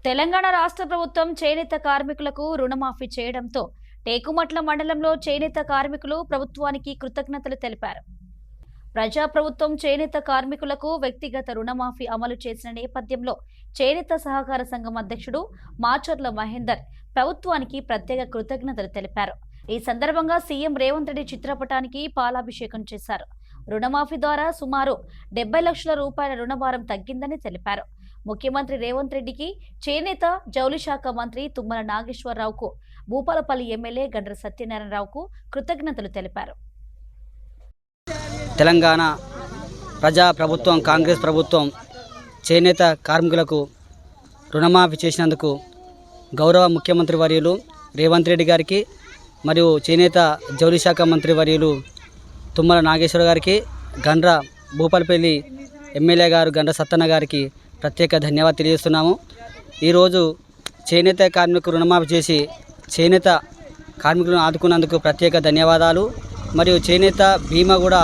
తెలంగాణ రాష్ట్ర ప్రభుత్వం చేనేత కార్మికులకు రుణమాఫీ చేయడంతో టేకుమట్ల మండలంలో చేనేత కార్మికులు ప్రభుత్వానికి కృతజ్ఞతలు తెలిపారు. ప్రజాప్రభుత్వం చేనేత కార్మికులకు వ్యక్తిగత రుణమాఫీ అమలు చేసిన నేపథ్యంలో చేనేత సహకార సంఘం అధ్యక్షుడు మాచర్ల మహేందర్ ప్రభుత్వానికి ప్రత్యేక కృతజ్ఞతలు తెలిపారు. ఈ సందర్భంగా సీఎం రేవంత్ రెడ్డి చిత్రపటానికి పాలాభిషేకం చేశారు. రుణమాఫీ ద్వారా సుమారు 70 లక్షల రూపాయల రుణభారం తగ్గిందని తెలిపారు. ముఖ్యమంత్రి రేవంత్ రెడ్డికి, చేనేత జౌళి శాఖ మంత్రి తుమ్మల నాగేశ్వరరావుకు, భూపాలపల్లి ఎమ్మెల్యే గండ్ర సత్యనారాయణరావుకు కృతజ్ఞతలు తెలిపారు. తెలంగాణ ప్రజా ప్రభుత్వం, కాంగ్రెస్ ప్రభుత్వం చేనేత కార్మికులకు రుణమాఫీ చేసినందుకు గౌరవ ముఖ్యమంత్రి వర్యులు రేవంత్ రెడ్డి గారికి మరియు చేనేత జౌళి శాఖ మంత్రి వర్యులు తుమ్మల నాగేశ్వర గారికి, గండ్ర భూపాలపల్లి ఎమ్మెల్యే గారు గండ్ర సత్తన్న గారికి ప్రత్యేక ధన్యవాదాలు తెలియజేస్తున్నాము. ఈరోజు చేనేత కార్మికులకు రుణమాఫీ చేసి చేనేత కార్మికులను ఆదుకున్నందుకు ప్రత్యేక ధన్యవాదాలు. మరియు చేనేత బీమా కూడా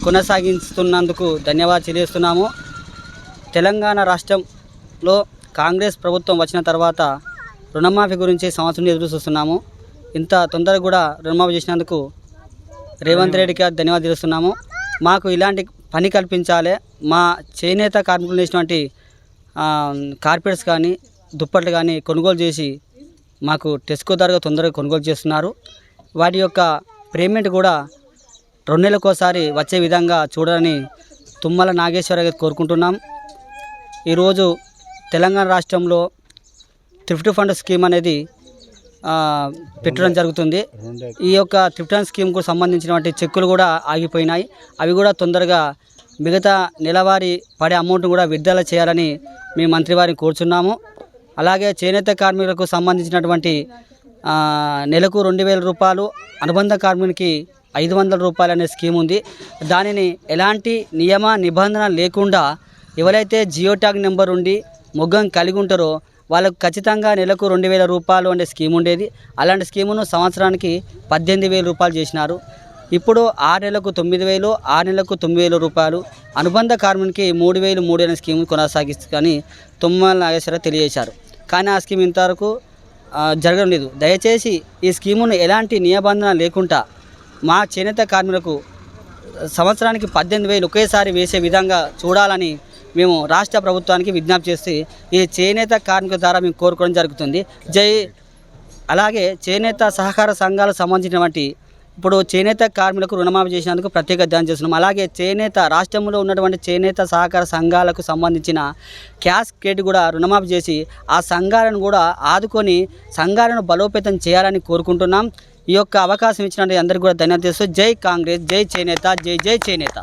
కొనసాగిస్తున్నందుకు ధన్యవాదాలు తెలియజేస్తున్నాము. తెలంగాణ రాష్ట్రంలో కాంగ్రెస్ ప్రభుత్వం వచ్చిన తర్వాత రుణమాఫీ గురించి సంవత్సరం ఎదురు చూస్తున్నాము. ఇంత తొందరగా కూడా రుణమాఫీ చేసినందుకు రేవంత్ రెడ్డికి ధన్యవాదాలు తెలుస్తున్నాము. మాకు ఇలాంటి పని కల్పించాలి. మా చేనేత కార్మికులు చేసినటువంటి కార్పెట్స్ కానీ దుప్పట్లు కానీ కొనుగోలు చేసి మాకు టెస్కో ధరగా తొందరగా కొనుగోలు చేస్తున్నారు. వాటి యొక్క పేమెంట్ కూడా 2 నెలలకోసారి వచ్చే విధంగా చూడాలని తుమ్మల నాగేశ్వర గారు కోరుకుంటున్నాం. ఈరోజు తెలంగాణ రాష్ట్రంలో థ్రిఫ్ట్ ఫండ్ స్కీమ్ అనేది పెట్టడం జరుగుతుంది. ఈ యొక్క థ్రిఫ్ట్ ఫండ్ స్కీమ్కు సంబంధించినటువంటి చెక్కులు కూడా ఆగిపోయినాయి. అవి కూడా తొందరగా మిగతా నెలవారీ పడే అమౌంట్ కూడా విడుదల చేయాలని మేము మంత్రివారిని కోరుచున్నాము. అలాగే చేనేత కార్మికులకు సంబంధించినటువంటి నెలకు 2,000 రూపాయలు, అనుబంధ కార్మికునికి 500 రూపాయలు అనే స్కీమ్ ఉంది. దానిని ఎలాంటి నియమ నిబంధన లేకుండా ఎవరైతే జియో ట్యాగ్ నెంబర్ ఉండి మొగ్గం కలిగి ఉంటారో వాళ్ళకు ఖచ్చితంగా నెలకు 2,000 రూపాయలు అనే స్కీమ్ ఉండేది. అలాంటి స్కీమును సంవత్సరానికి 18,000 రూపాయలు చేసినారు. ఇప్పుడు 6 నెలలకు 9,000, 6 నెలలకు 9,000 రూపాయలు, అనుబంధ కార్మికునికి 3,000 అనే స్కీమ్ కొనసాగిస్తని తుమ్మల నాగేశ్వరరావు తెలియజేశారు. కానీ ఆ స్కీమ్ ఇంతవరకు జరగడం లేదు. దయచేసి ఈ స్కీమును ఎలాంటి నిబంధన లేకుండా మా చేనేత కార్మికులకు సంవత్సరానికి 18,000 ఒకేసారి వేసే విధంగా చూడాలని మేము రాష్ట్ర ప్రభుత్వానికి విజ్ఞప్తి చేసి ఈ చేనేత కార్మికుల ద్వారా మేము కోరుకోవడం జరుగుతుంది. అలాగే చేనేత సహకార సంఘాలకు సంబంధించినటువంటి ఇప్పుడు చేనేత కార్మికులకు రుణమాఫీ చేసినందుకు ప్రత్యేక ధ్యానం చేస్తున్నాం. అలాగే చేనేత రాష్ట్రంలో ఉన్నటువంటి చేనేత సహకార సంఘాలకు సంబంధించిన క్యాష్ క్రెడిట్ కూడా రుణమాఫీ చేసి ఆ సంఘాలను కూడా ఆదుకొని సంఘాలను బలోపేతం చేయాలని కోరుకుంటున్నాం. ఈ యొక్క అవకాశం ఇచ్చినటువంటి అందరికీ కూడా ధన్యవాదాలు. జై కాంగ్రెస్, జై చేనేత, జై జై చేనేత.